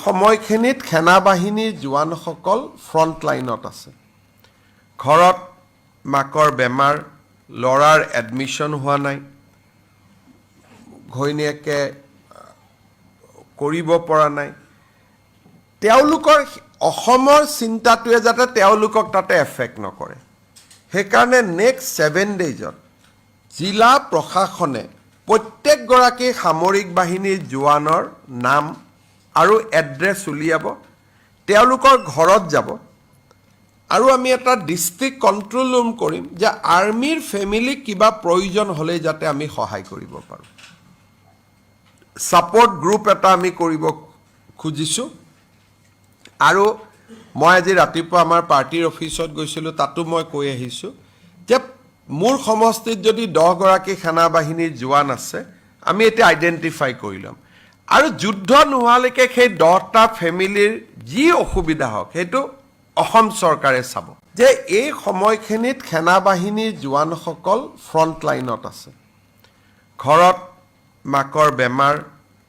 সময়খিনিত সেনাবাহিনীৰ জোৱানসকল ফ্ৰণ্ট লাইনত আছে। ঘৰত মাকৰ বেমাৰ, ল'ৰাৰ এডমিশ্যন হোৱা নাই, ঘৈণীয়েকে কৰিব পৰা নাই। তেওঁলোকৰ অসমৰ চিন্তাটোৱে যাতে তেওঁলোকক তাতে এফেক্ট নকৰে, সেইকাৰণে নেক্সট 7 ডেইজত জিলা প্ৰশাসনে প্ৰত্যেকগৰাকী সামৰিক বাহিনীৰ জোৱানৰ নাম আৰু এড্ৰেছ উলিয়াব, তেওঁলোকৰ ঘৰত যাব আৰু আমি এটা ডিষ্ট্ৰিক্ট কণ্ট্ৰল ৰুম কৰিম যে আৰ্মিৰ ফেমিলিক কিবা প্ৰয়োজন হ'লেই যাতে আমি সহায় কৰিব পাৰোঁ। ছাপৰ্ট গ্ৰুপ এটা আমি কৰিব খুজিছোঁ। আৰু মই আজি ৰাতিপুৱা আমাৰ পাৰ্টিৰ অফিচত গৈছিলোঁ, তাতো মই কৈ আহিছোঁ যে মোৰ সমষ্টিত যদি 10 গৰাকী সেনাবাহিনীৰ জোৱান আছে, আমি এতিয়া আইডেণ্টিফাই কৰি ল'ম আৰু যুদ্ধ নোহোৱালৈকে সেই 10টা ফেমিলিৰ যি অসুবিধা হওক সেইটো অসম চৰকাৰে চাব। যে এই সময়খিনিত সেনাবাহিনীৰ জোৱানসকল ফ্ৰণ্ট লাইনত আছে। ঘৰত মাকৰ বেমাৰ,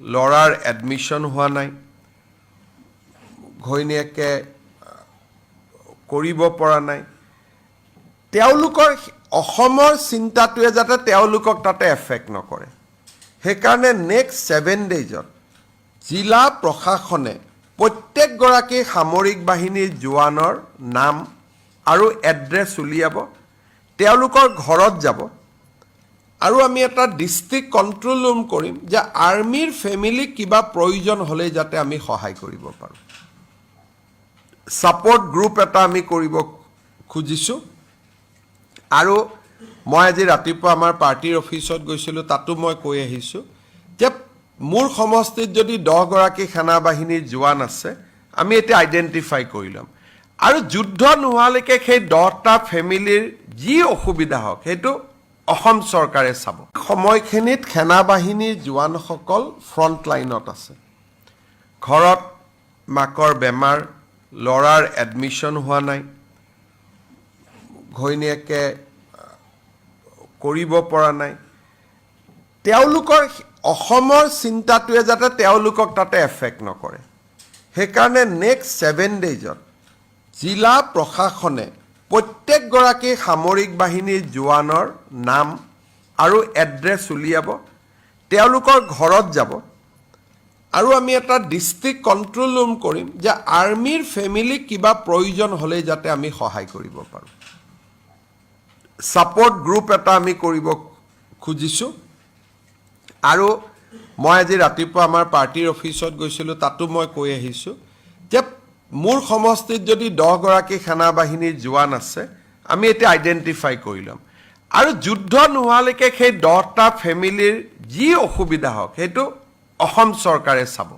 ল'ৰাৰ এডমিশ্যন হোৱা নাই, ঘৈণীয়েকে কৰিব পৰা নাই। তেওঁলোকৰ অসমৰ চিন্তাটোৱে যাতে তেওঁলোকক তাতে এফেক্ট নকৰে, সেইকাৰণে নেক্সট 7 ডেইজত জিলা প্ৰশাসনে প্ৰত্যেকগৰাকী সামৰিক বাহিনীৰ জোৱানৰ নাম আৰু এড্ৰেছ উলিয়াব, তেওঁলোকৰ ঘৰত যাব আৰু আমি এটা ডিষ্ট্ৰিক্ট কণ্ট্ৰল ৰুম কৰিম যে আৰ্মিৰ ফেমিলিক কিবা প্ৰয়োজন হ'লেই যাতে আমি সহায় কৰিব পাৰোঁ। ছাপৰ্ট গ্ৰুপ এটা আমি কৰিব খুজিছোঁ। আৰু মই আজি ৰাতিপুৱা আমাৰ পাৰ্টিৰ অফিচত গৈছিলোঁ, তাতো মই কৈ আহিছোঁ যে মোৰ সমষ্টিত যদি 10 গৰাকী সেনাবাহিনীৰ জোৱান আছে, আমি এতিয়া আইডেণ্টিফাই কৰি ল'ম আৰু যুদ্ধ নোহোৱালৈকে সেই 10টা ফেমিলিৰ যি অসুবিধা হওক সেইটো অসম চৰকাৰে চাব। সময়খিনিত সেনাবাহিনীৰ জোৱানসকল ফ্ৰণ্ট লাইনত আছে। ঘৰত মাকৰ বেমাৰ, ল'ৰাৰ এডমিশ্যন হোৱা নাই, ঘৈণীয়েকে কৰিব পৰা নাই। তেওঁলোকৰ অসমৰ চিন্তাটোৱে যাতে তেওঁলোকক তাতে এফেক্ট নকৰে, সেইকাৰণে নেক্সট 7 ডেইজত জিলা প্ৰশাসনে প্ৰত্যেকগৰাকী সামৰিক বাহিনীৰ জোৱানৰ নাম আৰু এড্ৰেছ উলিয়াব, তেওঁলোকৰ ঘৰত যাব আৰু আমি এটা ডিষ্ট্ৰিক্ট কণ্ট্ৰল ৰুম কৰিম যে আৰ্মিৰ ফেমিলিক কিবা প্ৰয়োজন হ'লেই যাতে আমি সহায় কৰিব পাৰোঁ। ছাপৰ্ট গ্ৰুপ এটা আমি কৰিব খুজিছোঁ। আৰু মই আজি ৰাতিপুৱা আমাৰ পাৰ্টিৰ অফিচত গৈছিলোঁ, তাতো মই কৈ আহিছোঁ যে মোৰ সমষ্টিত যদি 10 গৰাকী সেনাবাহিনীৰ জোৱান আছে, আমি এতিয়া আইডেণ্টিফাই কৰি ল'ম আৰু যুদ্ধ নোহোৱালৈকে সেই 10টা ফেমিলিৰ যি অসুবিধা হওক সেইটো অসম চৰকাৰে চাব।